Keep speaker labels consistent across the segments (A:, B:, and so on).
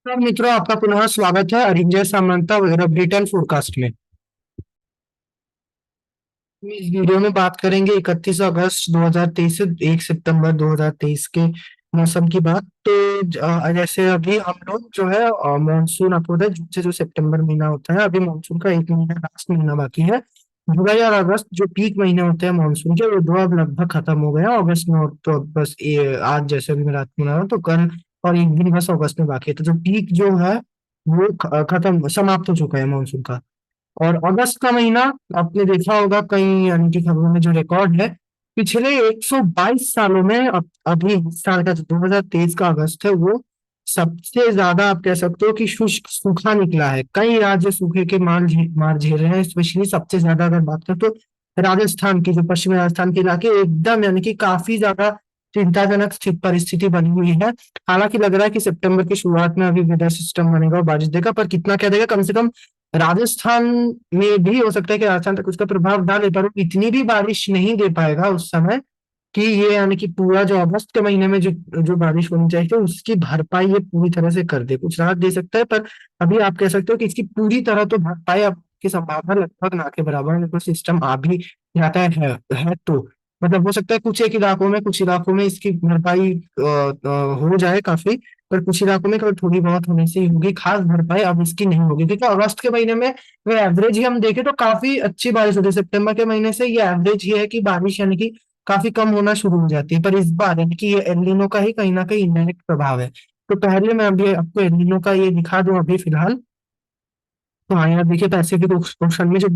A: तो मित्रों, आपका पुनः स्वागत है अरिंजय सामंता वगैरह ब्रिटेन फोरकास्ट में। हम इस वीडियो में बात करेंगे 31 अगस्त 2023 से 1 सितंबर 2023 के मौसम की बात। तो जैसे अभी हम लोग जो है मानसून, आपको पता है जून से जो सितंबर महीना होता है, अभी मानसून का एक महीना, लास्ट महीना बाकी है। जुलाई और अगस्त जो पीक महीने होते हैं मानसून के, वो दो अब लगभग खत्म हो गए हैं अगस्त में। और तो अब बस आज जैसे अभी मैं रात में बना रहा हूँ, तो कल और एक दिन बस अगस्त में बाकी है। तो जो पीक जो है वो खत्म, समाप्त हो चुका है मानसून का। और अगस्त का महीना, आपने देखा होगा कई यानी कि खबरों में जो रिकॉर्ड है पिछले 122 सालों में, अभी इस साल का जो 2023 का अगस्त है, वो सबसे ज्यादा आप कह सकते हो कि शुष्क सूखा निकला है। कई राज्य सूखे के मार झेल रहे हैं। स्पेशली सबसे ज्यादा अगर बात करें तो राजस्थान की, जो पश्चिमी राजस्थान के इलाके एकदम यानी कि काफी ज्यादा चिंताजनक स्थिति परिस्थिति बनी हुई है। हालांकि लग रहा है कि सितंबर की शुरुआत में अभी वेदर सिस्टम बनेगा और बारिश देगा, पर कितना क्या देगा, कम से कम राजस्थान में भी हो सकता है कि राजस्थान तक उसका प्रभाव डाले, पर वो इतनी भी बारिश नहीं दे पाएगा उस समय कि ये यानी कि पूरा जो अगस्त के महीने में जो जो बारिश होनी चाहिए उसकी भरपाई ये पूरी तरह से कर दे। कुछ राहत दे सकता है, पर अभी आप कह सकते हो कि इसकी पूरी तरह तो भरपाई अब की संभावना लगभग ना के बराबर है। कोई सिस्टम आ भी जाता है तो मतलब हो सकता है कुछ एक इलाकों में, कुछ इलाकों में इसकी भरपाई हो जाए काफी, पर कुछ इलाकों में केवल थोड़ी बहुत होने से ही होगी। खास भरपाई अब इसकी नहीं होगी, क्योंकि अगस्त के महीने में अगर एवरेज ही हम देखें तो काफी अच्छी बारिश होती है। सितंबर के महीने से ये एवरेज ही है कि बारिश यानी कि काफी कम होना शुरू हो जाती है। पर इस बार यानी कि ये एल नीनो का ही कहीं ना कहीं इनडायरेक्ट प्रभाव है। तो पहले मैं अभी आपको एल नीनो का ये दिखा दूं अभी फिलहाल। तो हाँ, यहाँ देखिए पैसिफिक ओशन में जो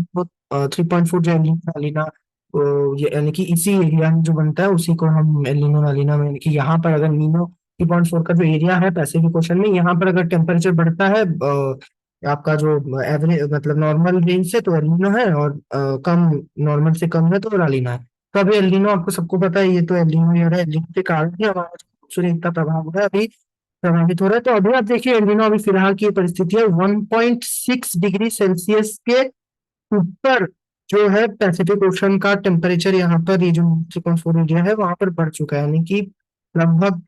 A: 3.4 जो एलिनो लालिना, ये यानी कि इसी एरिया में जो बनता है उसी को हम एलिनो लालिना में, यानी कि यहाँ पर अगर नीनो 3.4 का जो एरिया है पैसिफिक ओशन में, यहाँ पर अगर टेम्परेचर बढ़ता है आपका जो एवरेज मतलब नॉर्मल रेंज से, तो एलिनो है। और कम, नॉर्मल से कम है तो लालिना है। तो अभी एलिनो आपको सबको पता है, ये तो एलिनो ही हो रहा है। एलिनो के कारण ही हमारा सूर्य इतना प्रभाव हो रहा है, अभी प्रभावित हो रहा है। तो अभी आप देखिए एल्निनो अभी फिलहाल की ये परिस्थिति है, 1.6 डिग्री सेल्सियस के ऊपर जो है पैसिफिक ओशन का टेम्परेचर, यहाँ पर ये जो 3.4 एरिया है वहां पर बढ़ चुका है। यानी कि लगभग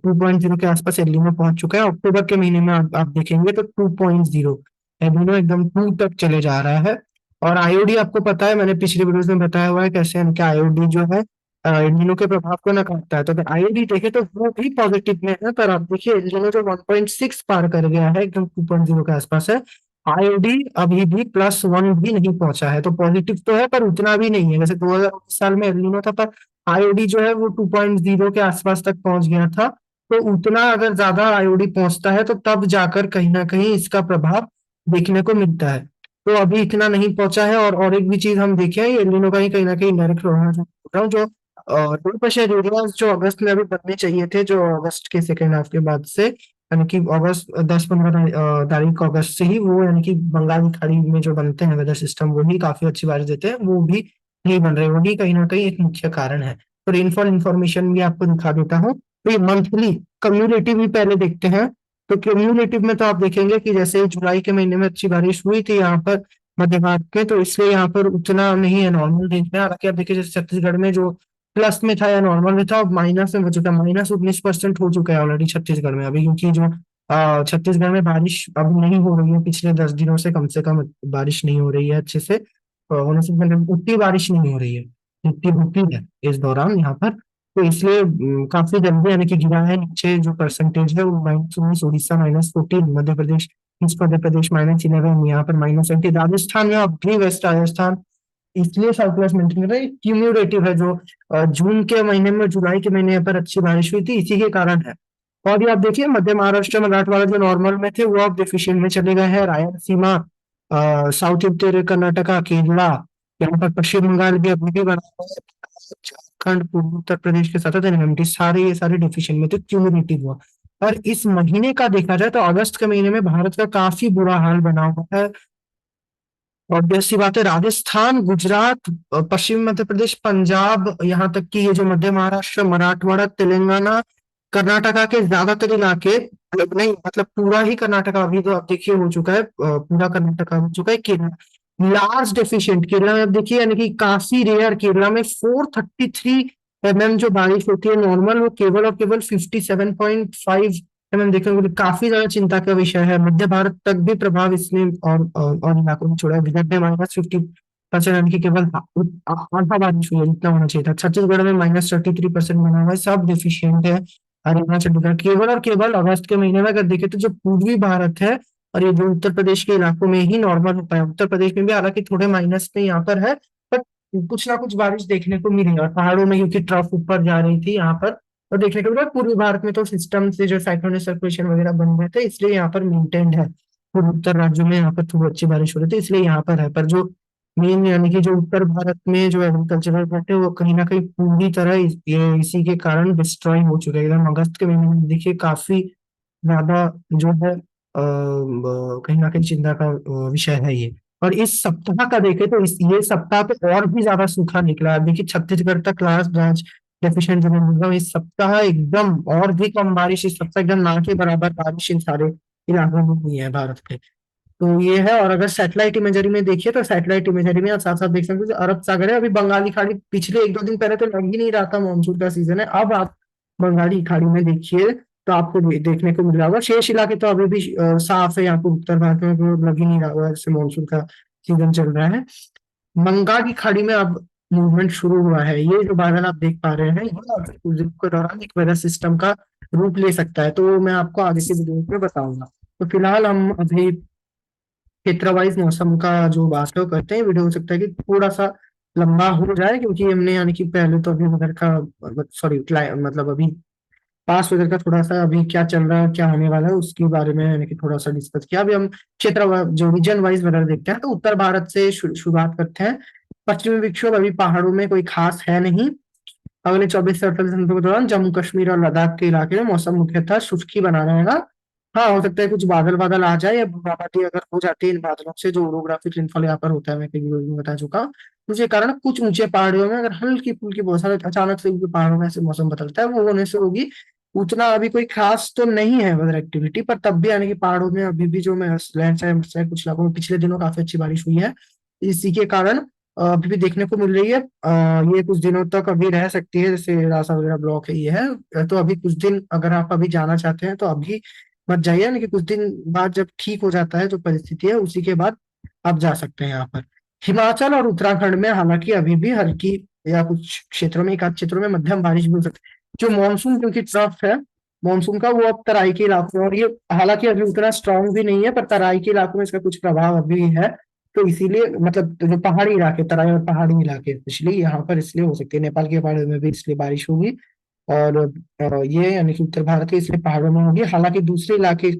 A: 2.0 के आसपास एल्निनो पहुंच चुका है। अक्टूबर के महीने में आप देखेंगे तो 2.0 एल्निनो एकदम 2 तक चले जा रहा है। और आईओडी आपको पता है, मैंने पिछले वीडियोस में बताया हुआ है कैसे इनके आईओडी जो है एल्निनो के प्रभाव को नकारता है। तो अगर आईओडी देखे तो वो भी पॉजिटिव में है, पर आप देखिए एल्निनो जो 1.6 पार कर गया है, एकदम 2.0 के आसपास है। आईओडी अभी भी +1 भी नहीं पहुंचा है। तो पॉजिटिव तो है पर उतना भी नहीं है। जैसे 2019 साल में एलिनो था, पर आईओडी जो है वो 2.0 के आसपास तक पहुंच गया था। तो उतना अगर ज्यादा आईओडी पहुंचता है तो तब जाकर कहीं ना कहीं इसका प्रभाव देखने को मिलता है। तो अभी इतना नहीं पहुंचा है। और एक भी चीज हम देखें, एलिनो का ही कहीं ना कहीं डायरेक्ट प्रभाव जो बोल रहा हूँ, जो लो प्रेशर एरियाज जो अगस्त में अभी बनने चाहिए थे, जो अगस्त के सेकेंड हाफ के बाद से, यानी कि अगस्त 10-15 तारीख अगस्त से ही वो यानी कि बंगाल की खाड़ी में जो बनते हैं वेदर सिस्टम, वो भी काफी अच्छी बारिश देते हैं, वो भी नहीं बन रहे। वही कहीं ना कहीं एक मुख्य कारण है। तो रेनफॉल इंफॉर्मेशन भी आपको दिखा देता हूँ। तो ये मंथली कम्युलेटिव भी पहले देखते हैं। तो क्यूम्यूलेटिव में तो आप देखेंगे कि जैसे जुलाई के महीने में अच्छी बारिश हुई थी यहाँ पर मध्य भारत में, तो इसलिए यहाँ पर उतना नहीं है नॉर्मल रेंज में। हालांकि आप देखिए जैसे छत्तीसगढ़ में जो प्लस में था या नॉर्मल में था, अब माइनस में हो चुका है। -19% हो चुका है ऑलरेडी छत्तीसगढ़ में अभी, क्योंकि जो छत्तीसगढ़ में बारिश अब नहीं हो रही है पिछले 10 दिनों से कम बारिश नहीं हो रही है अच्छे से। होने से मतलब उतनी बारिश नहीं हो रही है जितनी होती है इस दौरान यहाँ पर। तो इसलिए काफी जल्दी यानी कि गिरा है नीचे। जो परसेंटेज है वो -19 उड़ीसा -14, मध्य प्रदेश, ईस्ट मध्य प्रदेश -11, यहाँ पर -20 राजस्थान में, अब भी वेस्ट राजस्थान। इसलिए साउथ वेस्ट मेंटेन कर रहे हैं, क्यूम्यूलेटिव है। जो जून के महीने में, जुलाई के महीने पर अच्छी बारिश हुई थी, इसी के कारण है। और ये आप देखिए मध्य महाराष्ट्र, मराठवाड़ा जो नॉर्मल में थे वो अब डेफिशिएंट में चले गए हैं। रायलसीमा, साउथ उत्तर कर्नाटका, केरला, यहाँ पर पश्चिम बंगाल भी अभी भी बना हुआ है। झारखंड, पूर्वी उत्तर प्रदेश के साथ एमटी, सारे ये सारे डेफिशिएंट में थे, क्यूमुलेटिव हुआ। और इस महीने का देखा जाए तो अगस्त के महीने में भारत का काफी बुरा हाल बना हुआ है। ऑब्वियस सी बात है, राजस्थान, गुजरात, पश्चिमी मध्य प्रदेश, पंजाब, यहाँ तक कि ये जो मध्य महाराष्ट्र, मराठवाड़ा, तेलंगाना, कर्नाटका के ज्यादातर इलाके, मतलब नहीं मतलब पूरा ही कर्नाटका अभी तो आप देखिए हो चुका है, पूरा कर्नाटका हो चुका है। केरला लार्ज डेफिशिएंट, केरला में आप देखिए यानी कि काफी रेयर, केरला में 433 mm जो बारिश होती है नॉर्मल, वो केवल और केवल 57.5 मैम देखेंगे तो काफी ज्यादा चिंता का विषय है। मध्य भारत तक भी प्रभाव इसने और इलाकों में छोड़ा है। विदर्भ में -50% यानी कि केवल आधा बारिश हुई है जितना होना चाहिए था। छत्तीसगढ़ में -33% बना हुआ है, सब डिफिशियंट है। हरियाणा चंडीगढ़ केवल और केवल अगस्त के महीने में अगर देखें तो जो पूर्वी भारत है और ये जो उत्तर प्रदेश के इलाकों में ही नॉर्मल हो पाया। उत्तर प्रदेश में भी हालांकि थोड़े माइनस में यहाँ पर है, बट कुछ ना कुछ बारिश देखने को मिली। और पहाड़ों में क्योंकि ट्रफ ऊपर जा रही थी यहाँ पर, और देखने को मिला पूर्वी भारत में तो सिस्टम से जो साइक्लोनिक सर्कुलेशन वगैरह बन रहे थे, इसलिए यहाँ पर मेंटेन्ड है। और उत्तर राज्यों में यहाँ पर थोड़ी अच्छी बारिश हो रही थी, इसलिए यहाँ पर है। पर जो मेन यानी कि जो उत्तर भारत में जो एग्रीकल्चरल बेल्ट है वो कहीं ना कहीं पूरी तरह ये इसी के कारण डिस्ट्रॉय हो चुका है। एकदम अगस्त के महीने में देखिए काफी ज्यादा जो है कहीं ना कहीं चिंता का विषय है ये। और इस सप्ताह का देखें तो ये सप्ताह तो और भी ज्यादा सूखा निकला है। देखिए छत्तीसगढ़ तक लास्ट ब्रांच डेफिशिएंट जोन में होगा इस सप्ताह एकदम, और भी कम बारिश इस सप्ताह एकदम ना के बराबर बारिश इन सारे इलाकों में हुई है भारत के। तो ये है। और अगर सैटेलाइट इमेजरी में देखिए तो सैटेलाइट इमेजरी में आप साथ साथ देख सकते हैं जो अरब सागर है, अभी बंगाली खाड़ी पिछले एक दो दिन पहले तो लग ही नहीं रहा था मानसून का सीजन है। अब आप बंगाली खाड़ी में देखिए तो आपको देखने को मिल रहा होगा। शेष इलाके तो अभी भी साफ है, यहाँ पर उत्तर भारत में तो लग ही नहीं रहा होगा जैसे मानसून का सीजन चल रहा है। बंगाल की खाड़ी में अब मूवमेंट शुरू हुआ है। ये जो बादल आप देख पा रहे हैं ये अगले कुछ दिनों के दौरान एक वेदर सिस्टम का रूप ले सकता है, तो मैं आपको आगे के वीडियो में बताऊंगा। तो फिलहाल हम अभी क्षेत्र वाइज मौसम का जो बात है वो करते हैं। वीडियो हो सकता है कि थोड़ा सा लंबा हो जाए, क्योंकि हमने यानी कि पहले तो अभी वेदर का सॉरी मतलब अभी पास वेदर का थोड़ा सा अभी क्या चल रहा है क्या होने वाला है उसके बारे में यानी कि थोड़ा सा डिस्कस किया। अभी हम जो रीजन वाइज वेदर देखते हैं तो उत्तर भारत से शुरुआत करते हैं। पश्चिमी विक्षोभ अभी पहाड़ों में कोई खास है नहीं। अगले 24 से 48 घंटों के दौरान जम्मू कश्मीर और लद्दाख के इलाके में मौसम मुख्यतः शुष्क ही बना रहेगा। हाँ हो सकता है कुछ बादल बादल आ जाए या बूंदाबांदी अगर हो जाती है इन बादलों से, जो ओरोग्राफिक रेनफॉल यहाँ पर होता है मैं कई वीडियो में बता चुका हूँ। उसके कारण कुछ ऊंचे पहाड़ियों में अगर हल्की फुल्की बौछारें अचानक से ऊंचे पहाड़ों में ऐसे मौसम बदलता है वो होने से होगी। उतना अभी कोई खास तो नहीं है वेदर एक्टिविटी, पर तब भी यानी कि पहाड़ों में अभी भी जो मैं लैंडस्लाइड कुछ इलाकों में पिछले दिनों काफी अच्छी बारिश हुई है। इसी के कारण अभी भी देखने को मिल रही है। ये कुछ दिनों तक अभी रह सकती है, जैसे रास्ता वगैरह ब्लॉक है ये है। तो अभी कुछ दिन अगर आप अभी जाना चाहते हैं तो अभी मत जाइए, लेकिन कुछ दिन बाद जब ठीक हो जाता है जो परिस्थिति है उसी के बाद आप जा सकते हैं यहाँ पर। हिमाचल और उत्तराखंड में हालांकि अभी भी हल्की या कुछ क्षेत्रों में एक आध क्षेत्रों में मध्यम बारिश भी हो सकती है। जो मानसून क्योंकि ट्रफ है मानसून का, वो अब तराई के इलाकों में, और ये हालांकि अभी उतना स्ट्रांग भी नहीं है पर तराई के इलाकों में इसका कुछ प्रभाव अभी है। तो इसीलिए मतलब जो पहाड़ी इलाके तराई और पहाड़ी इलाके स्पेशली यहाँ पर इसलिए हो सकती है। नेपाल के पहाड़ों में भी इसलिए बारिश होगी। और ये यानी कि उत्तर भारत के इसलिए पहाड़ों में होगी। हालांकि दूसरे इलाके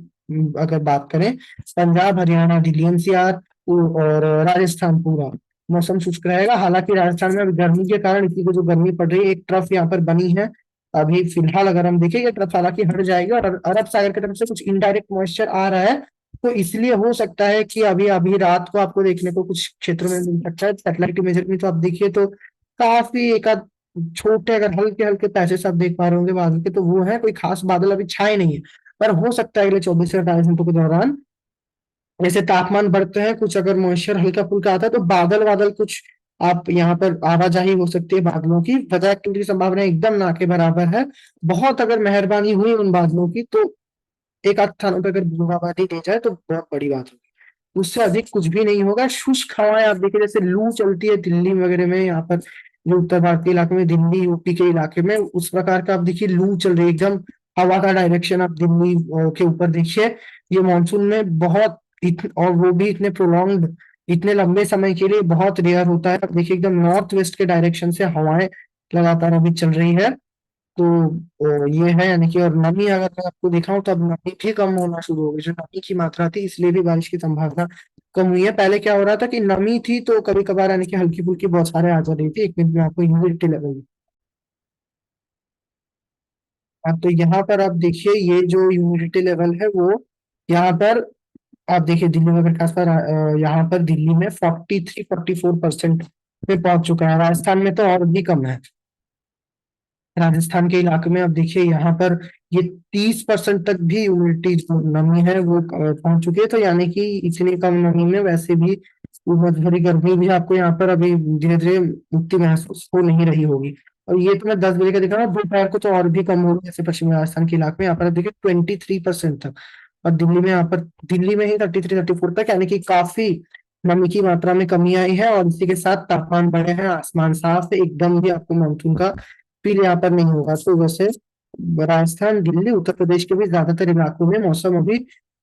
A: अगर बात करें पंजाब हरियाणा दिल्ली एनसीआर और राजस्थान पूरा मौसम शुष्क रहेगा। हालांकि राजस्थान में अभी गर्मी के कारण इसी को जो गर्मी पड़ रही है एक ट्रफ यहाँ पर बनी है। अभी फिलहाल अगर हम देखें ये ट्रफ हालांकि हट जाएगी और अरब सागर की तरफ से कुछ इनडायरेक्ट मॉइस्चर आ रहा है। तो इसलिए हो सकता है कि अभी अभी रात को आपको देखने को कुछ क्षेत्रों में मिल सकता है। सैटेलाइट इमेजरी में तो आप देखिए तो काफी एक आध छोटे अगर हल्के हल्के पैचेस आप देख पा रहे होंगे बादल के, तो वो है, कोई खास बादल अभी छाए नहीं है। पर हो सकता है अगले 24 से 48 घंटों के दौरान जैसे तापमान बढ़ते हैं कुछ अगर मॉइस्चर हल्का फुल्का आता है तो बादल बादल कुछ आप यहाँ पर आवाजाही हो सकती है बादलों की। वजह एक्टिविटी की संभावना एकदम ना के बराबर है। बहुत अगर मेहरबानी हुई उन बादलों की तो एक आध स्थानों पर अगर बूंदाबांदी दी जाए तो बहुत बड़ी बात होगी। उससे अधिक कुछ भी नहीं होगा। शुष्क हवाएं आप देखिए जैसे लू चलती है दिल्ली वगैरह में, यहाँ पर जो उत्तर भारत के इलाके में दिल्ली यूपी के इलाके में उस प्रकार का आप देखिए लू चल रही है एकदम। हवा का डायरेक्शन आप दिल्ली के ऊपर देखिए। ये मानसून में बहुत और वो भी इतने प्रोलॉन्ग इतने लंबे समय के लिए बहुत रेयर होता है। अब देखिए एकदम नॉर्थ वेस्ट के डायरेक्शन से हवाएं लगातार अभी चल रही है। तो ये है यानी कि। और नमी अगर मैं आपको दिखाऊं तो अब नमी भी कम होना शुरू हो गई। जो नमी की मात्रा थी इसलिए भी बारिश की संभावना कम हुई है। पहले क्या हो रहा था कि नमी थी तो कभी कभार यानी कि हल्की फुल्की बौछारें आ जा रही थी। एक मिनट में आपको ह्यूमिडिटी लेवल। आप तो यहाँ पर आप देखिए ये जो ह्यूमिडिटी लेवल है वो यहाँ पर आप देखिए दिल्ली में खासकर यहाँ पर दिल्ली में 43-44% पे पहुंच चुका है। राजस्थान में तो और भी कम है। राजस्थान के इलाके में अब देखिए यहाँ पर ये 30% तक भी ह्यूमिडिटी जो नमी है वो पहुंच चुकी है। तो यानी कि इतनी कम नमी में वैसे भी उमस भरी गर्मी भी आपको यहाँ पर अभी धीरे धीरे मुक्ति महसूस हो नहीं रही होगी। और ये तो मैं 10 बजे का दिख रहा हूँ, दोपहर को तो और भी कम होगी, जैसे पश्चिमी राजस्थान के इलाके में यहाँ पर देखिए 23% तक। और दिल्ली में यहाँ पर, दिल्ली में ही 33-34 तक, यानी कि काफी नमी की मात्रा में कमी आई है। और इसी के साथ तापमान बढ़े हैं, आसमान साफ है, एकदम भी आपको मानसून का फील यहाँ पर नहीं होगा। तो वैसे राजस्थान, दिल्ली, उत्तर प्रदेश के भी ज्यादातर इलाकों में मौसम अभी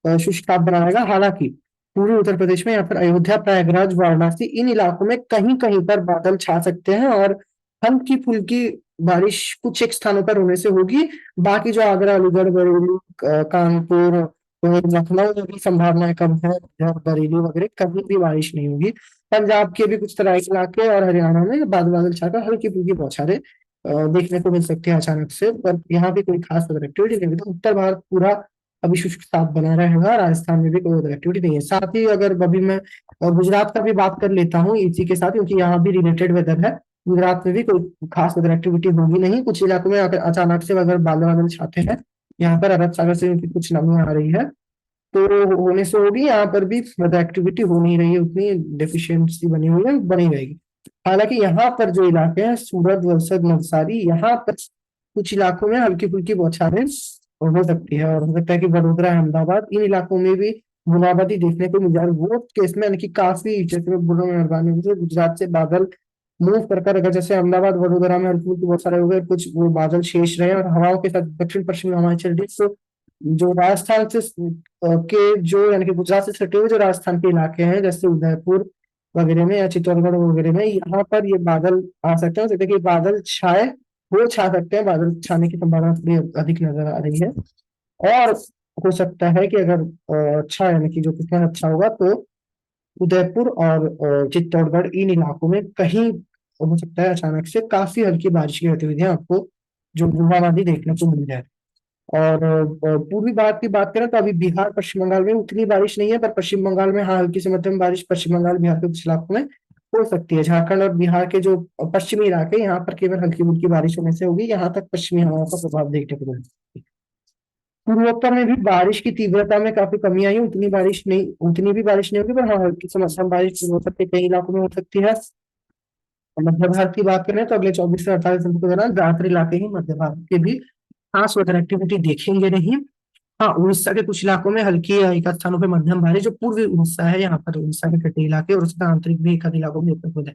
A: शुष्क साफ बना रहेगा। हालांकि पूर्वी उत्तर प्रदेश में यहाँ पर अयोध्या, प्रयागराज, वाराणसी, इन इलाकों में कहीं कहीं पर बादल छा सकते हैं और हल्की फुल्की बारिश कुछ एक स्थानों पर होने से होगी। बाकी जो आगरा, अलीगढ़, बरेली, कानपुर और लखनऊ में भी संभावनाएं कम है, इधर बरेली वगैरह कभी भी बारिश नहीं होगी। पंजाब के भी कुछ तराई इलाके और हरियाणा में बादल बादल छाकर हल्की फुल्की बौछारें देखने को मिल सकती है अचानक से, पर यहाँ भी कोई खास वेदर एक्टिविटी नहीं होगी। तो उत्तर भारत पूरा अभी शुष्क साफ बना रहेगा, राजस्थान में भी कोई वेदर एक्टिविटी नहीं है। साथ ही अगर अभी मैं गुजरात का भी बात कर लेता हूँ इसी के साथ, क्योंकि यहाँ भी रिलेटेड वेदर है। गुजरात में भी कोई खास वेदर एक्टिविटी होगी नहीं। कुछ इलाकों में अगर अचानक से अगर बादल बादल छाते हैं, यहाँ पर अरब सागर से उनकी कुछ नमी आ रही है, तो होने से होगी। यहाँ पर भी वेदर एक्टिविटी हो नहीं रही है, उतनी डेफिशिएंसी बनी हुई है, बनी रहेगी। हालांकि यहाँ पर जो इलाके हैं, सूरत, वलसद, नवसारी, यहाँ पर कुछ इलाकों में हल्की फुल्की बौछारें हो सकती है। और हो सकता है कि वडोदरा, अहमदाबाद, इन इलाकों में भी बूंदाबांदी देखने को मिल जाए। वो केस में यानी कि काफी, जैसे मैं बोल रहा हूँ, मेहरबानी से गुजरात से बादल मूव कर अगर जैसे अहमदाबाद, वडोदरा में हल्की फुल्की बहुत सारे हो गए, कुछ वो बादल शेष रहे और हवाओं के साथ दक्षिण पश्चिमी हवाएं चल रही, तो जो राजस्थान से के जो यानी कि गुजरात से सटे हुए जो राजस्थान के इलाके हैं, जैसे उदयपुर वगैरह में या चित्तौड़गढ़ वगैरह में, यहाँ पर ये बादल आ सकते हैं। हो सकता है कि बादल छाए, वो छा सकते हैं, बादल छाने की संभावना थोड़ी अधिक नजर आ रही है। और हो सकता है कि अगर अच्छा, यानी कि जो कितना अच्छा होगा, तो उदयपुर और चित्तौड़गढ़, इन इलाकों में कहीं हो सकता है अचानक से काफी हल्की बारिश की गतिविधियां आपको, जो बूंदाबांदी देखने को मिल जाए। और पूर्वी भारत की बात करें तो अभी बिहार, पश्चिम बंगाल में उतनी बारिश नहीं है, पर पश्चिम बंगाल में हाँ हल्की से मध्यम बारिश पश्चिम बंगाल, बिहार के कुछ इलाकों में हो सकती है। झारखंड और बिहार के जो पश्चिमी इलाके, यहाँ पर केवल हल्की फुल्की बारिश होने से होगी। यहाँ तक पश्चिमी हवाओं का प्रभाव देखने को मिल सकता है। पूर्वोत्तर में भी बारिश की तीव्रता में काफी कमी आई है, उतनी बारिश नहीं, उतनी भी बारिश नहीं होगी, पर हाँ हल्की से मध्यम बारिश पूर्वोत्तर के कई इलाकों में हो सकती है। और मध्य भारत की बात करें तो अगले 24 से 48 घंटों के दौरान ज्यादातर इलाके ही मध्य भारत के भी खास वेदर एक्टिविटी देखेंगे नहीं। हाँ, उड़ीसा के कुछ इलाकों में हल्की या एक आध स्थानों पर मध्यम भारी, जो पूर्वी उड़ीसा है, यहाँ पर उड़ीसा के तटीय इलाके और उसका आंतरिक भी एक आध इलाकों में हो जाए।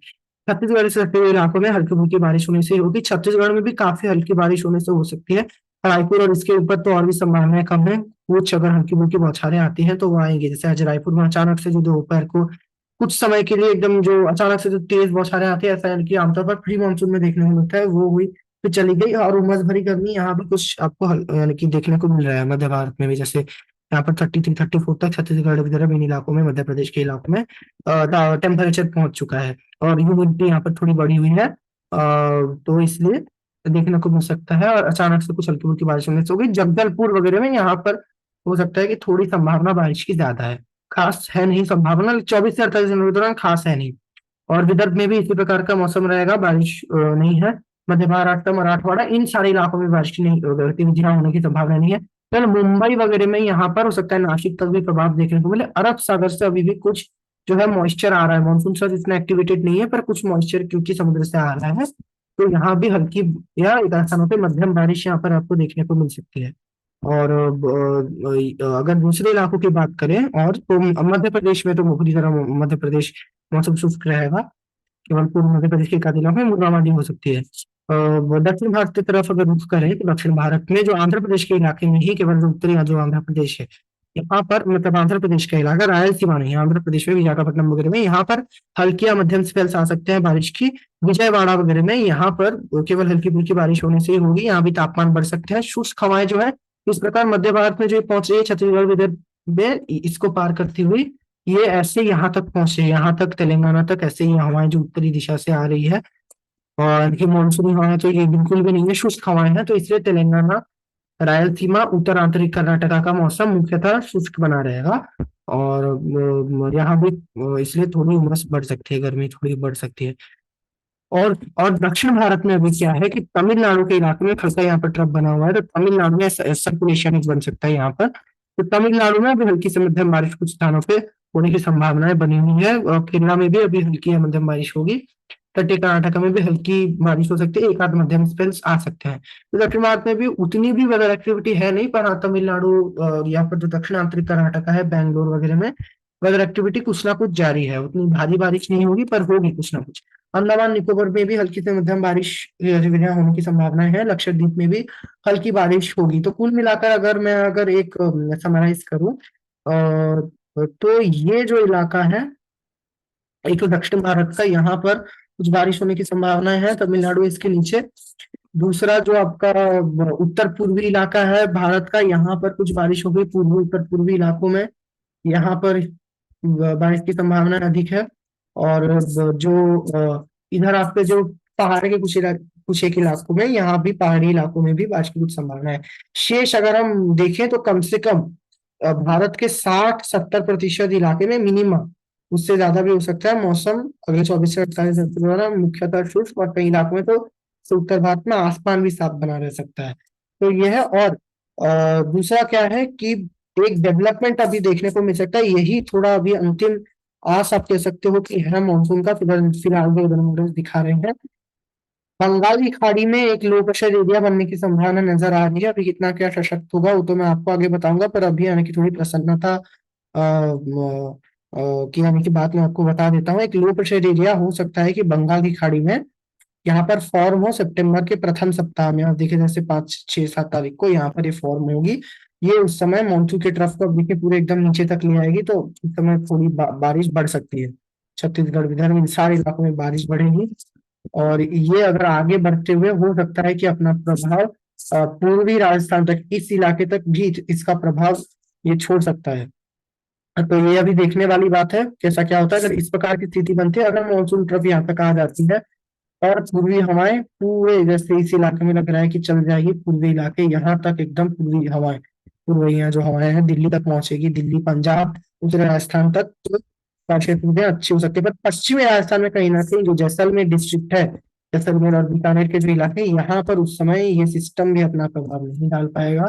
A: छत्तीसगढ़ से सटे हुए इलाकों में हल्की फुल्की बारिश होने से होगी। छत्तीसगढ़ में भी काफी हल्की बारिश होने से हो सकती है। रायपुर और इसके ऊपर तो और भी संभावनाएं कम है। कुछ अगर हल्की फुल्की बौछारें आती हैं तो वो आएंगी, जैसे आज रायपुर में अचानक से जो दोपहर को कुछ समय के लिए एकदम जो अचानक से जो तेज बौछारें आती है, ऐसा यानी कि आमतौर पर प्री मानसून में देखने को मिलता है, वो हुई, फिर चली गई। और उमस भरी गर्मी यहाँ भी कुछ आपको यानी कि देखने को मिल रहा है मध्य भारत में भी, जैसे यहाँ पर 33-34 तक छत्तीसगढ़ वगैरह इन इलाकों में, मध्य प्रदेश के इलाकों में टेम्परेचर पहुंच चुका है। और ह्यूमिडिटी यहाँ पर थोड़ी बढ़ी हुई है, तो इसलिए देखने को मिल सकता है। और अचानक से कुछ हल्की फुल्की बारिश होने से होगी। जगदलपुर वगैरह में यहाँ पर हो सकता है कि थोड़ी संभावना बारिश की ज्यादा है, खास है नहीं संभावना, 24 से 48 दिनों के दौरान खास है नहीं। और विदर्भ में भी इसी प्रकार का मौसम रहेगा, बारिश नहीं है। मध्य महाराष्ट्र, मराठवाड़ा, इन सारे इलाकों में बारिश की नहीं, गतिविधियां होने की संभावना नहीं है। केवल मुंबई वगैरह में यहाँ पर हो सकता है नासिक तक भी प्रभाव देखने को मिले। अरब सागर से अभी भी कुछ जो है मॉइस्चर आ रहा है, मानसून सर्ज इतना एक्टिवेटेड नहीं है, पर कुछ मॉइस्चर क्योंकि समुद्र से आ रहा है, तो यहाँ भी हल्की या एक आध स्थानों पर मध्यम बारिश यहाँ पर आपको देखने को मिल सकती है। और अगर दूसरे इलाकों की बात करें, और तो मध्य प्रदेश में तो पूरी तरह मध्य प्रदेश मौसम शुष्क रहेगा। केवल पूर्व मध्य प्रदेश के एक आध इलाकों में बूंदाबांदी हो सकती है। दक्षिण भारत की तरफ अगर रुख करें तो दक्षिण भारत में जो आंध्र प्रदेश के इलाके में ही, केवल जो उत्तरी जो आंध्र प्रदेश है, यहाँ पर मतलब आंध्र प्रदेश का इलाका, रायलसीमा नहीं, आंध्र प्रदेश में विशाखापट्टनम वगैरह में यहाँ पर हल्की या मध्यम स्पेल्स आ सकते हैं बारिश की। विजयवाड़ा वगैरह में यहाँ पर केवल हल्की फुल्की बारिश होने से ही होगी। यहाँ भी तापमान बढ़ सकते हैं। शुष्क हवाएं जो है इस प्रकार मध्य भारत में जो पहुंच रही है, छत्तीसगढ़ विदर्भ में, इसको पार करती हुई ये ऐसे यहाँ तक पहुंचे, यहाँ तक तेलंगाना तक, ऐसे ही हवाएं जो उत्तरी दिशा से आ रही है। और इनकी मानसूनी हवाएं तो ये बिल्कुल भी नहीं है, शुष्क हवाएं हैं, तो इसलिए तेलंगाना, रायलसीमा, उत्तर आंतरिक कर्नाटका का मौसम मुख्यतः शुष्क बना रहेगा। और यहाँ भी इसलिए थोड़ी उमस बढ़ सकती है, गर्मी थोड़ी बढ़ सकती है। और दक्षिण भारत में अभी क्या है कि तमिलनाडु के इलाके में खड़का यहाँ पर ट्रप बना हुआ है, तो तमिलनाडु में सर्कुलेशन बन सकता है यहाँ पर। तो तमिलनाडु में अभी हल्की से मध्यम बारिश कुछ स्थानों पे होने की संभावनाएं बनी हुई है, और केरला में भी अभी हल्की या मध्यम बारिश होगी। तटीय कर्नाटक में भी हल्की बारिश हो सकती है, एक आध मध्यम स्पेल्स आ सकते हैं। तो दक्षिण भारत में भी उतनी भी वेदर एक्टिविटी है नहीं, पर हाँ तमिलनाडु और यहाँ पर जो दक्षिण आंतरिक कर्नाटक है, बैंगलोर वगैरह में वेदर एक्टिविटी कुछ ना कुछ जारी है। उतनी भारी बारिश नहीं होगी पर होगी कुछ ना कुछ। अंडमान निकोबार में भी हल्की से मध्यम बारिश गतिविधियां होने की संभावना है। लक्षद्वीप में भी हल्की बारिश होगी। तो कुल मिलाकर अगर एक समराइज करूं, तो ये जो इलाका है, एक तो दक्षिण भारत का, यहाँ पर कुछ बारिश होने की संभावना है, तमिलनाडु इसके नीचे। दूसरा जो आपका उत्तर पूर्वी इलाका है भारत का, यहाँ पर कुछ बारिश होगी पूर्वी उत्तर पूर्वी इलाकों में। यहाँ पर बारिश की संभावना अधिक है। और जो इधर आपके जो पहाड़ के कुछ एक इलाकों में, यहाँ भी पहाड़ी इलाकों में भी बारिश की कुछ संभावना है। शेष अगर हम देखें तो कम से कम भारत के 60-70% इलाके में मिनिमम, उससे ज्यादा भी हो सकता है, मौसम अगले 24 से 48 घंटे के दौरान मुख्यतः शुष्क, और कई इलाकों में तो उत्तर भारत में आसमान भी साफ बना रह सकता है। तो यह है। और दूसरा क्या है कि एक डेवलपमेंट अभी देखने को मिल सकता है, यही थोड़ा अभी अंतिम आस आप कह सकते हो कि है मानसून का। फिलहाल जो वेदर मॉडल दिखा रहे हैं, बंगाल की खाड़ी में एक लो प्रेशर एरिया बनने की संभावना नजर आ रही है। अभी कितना क्या सशक्त होगा वो तो मैं आपको आगे बताऊंगा, पर अभी आने की थोड़ी प्रसन्नता की आने की बात मैं आपको बता देता हूँ। एक लो प्रेशर एरिया हो सकता है कि बंगाल की खाड़ी में यहाँ पर फॉर्म हो सितंबर के प्रथम सप्ताह में। आप देखिए जैसे 5, 6, 7 तारीख को यहाँ पर ये फॉर्म होगी। ये उस समय मानसून के ट्रफ को अब देखिए पूरे एकदम नीचे तक ले आएगी, तो उस समय थोड़ी बारिश बढ़ सकती है। छत्तीसगढ़ विदर्भ इन सारे इलाकों में बारिश बढ़ेगी। और ये अगर आगे बढ़ते हुए हो सकता है कि अपना प्रभाव पूर्वी राजस्थान तक, इस इलाके तक भी इसका प्रभाव ये छोड़ सकता है। तो ये अभी देखने वाली बात है कैसा क्या होता है। अगर इस प्रकार की स्थिति बनती है, अगर मानसून ट्रफ यहाँ तक आ जाती है और पूर्वी हवाएं पूरे, जैसे इस इलाके में लग रहा है कि चल जाएगी, पूर्वी इलाके यहाँ तक एकदम पूर्वी हवाएं, पूर्वी जो हवाएं हैं दिल्ली तक पहुंचेगी, दिल्ली पंजाब उत्तरी राजस्थान तक, तो क्षेत्र अच्छी हो सकती है। पर पश्चिमी राजस्थान में कहीं ना कहीं जो जैसलमेर डिस्ट्रिक्ट है, जैसलमेर और बीकानेर के जो इलाके हैं, यहाँ पर उस समय ये सिस्टम भी अपना प्रभाव नहीं डाल पाएगा।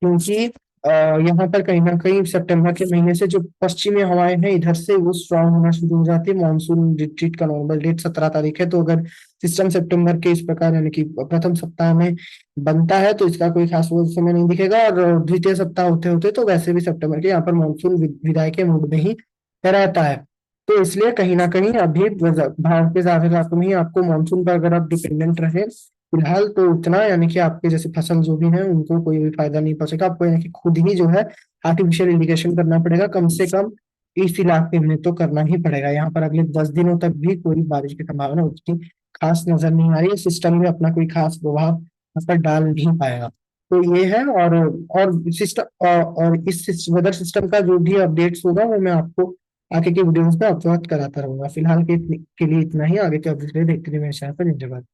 A: क्योंकि यहाँ पर कहीं ना कहीं सितंबर के महीने से जो पश्चिमी हवाएं हैं इधर से वो स्ट्रांग होना शुरू हो जाती है। मानसून रिट्रीट का नॉर्मल डेट 17 तारीख है, तो अगर सिस्टम सितंबर के इस प्रकार यानी कि प्रथम सप्ताह में बनता है तो इसका कोई खास वो समय नहीं दिखेगा। और द्वितीय सप्ताह होते होते तो वैसे भी सितंबर के यहाँ पर मानसून विदाई के मूड में ही रहता है। तो इसलिए कहीं ना कहीं अभी भारत के ज्यादा इलाकों में ही आपको मानसून पर अगर आप डिपेंडेंट रहे फिलहाल, तो उतना यानी कि आपके जैसे फसल जो भी है उनको कोई भी फायदा नहीं पहुंचेगा। आपको यानी कि खुद ही जो है आर्टिफिशियल इरिगेशन करना पड़ेगा, कम से कम इस इलाके में तो करना ही पड़ेगा। यहाँ पर अगले 10 दिनों तक भी कोई बारिश की संभावना उतनी खास नजर नहीं आ रही है। सिस्टम में अपना कोई खास प्रभाव यहाँ पर डाल नहीं पाएगा। तो ये है। और सिस्टम और इस वेदर सिस्टम का जो भी अपडेट्स होगा वो मैं आपको आगे के वीडियोस में अवगत कराता रहूंगा। फिलहाल के लिए इतना ही। आगे के अपडेट देखते रहिए मेरे चैनल पर। धन्यवाद।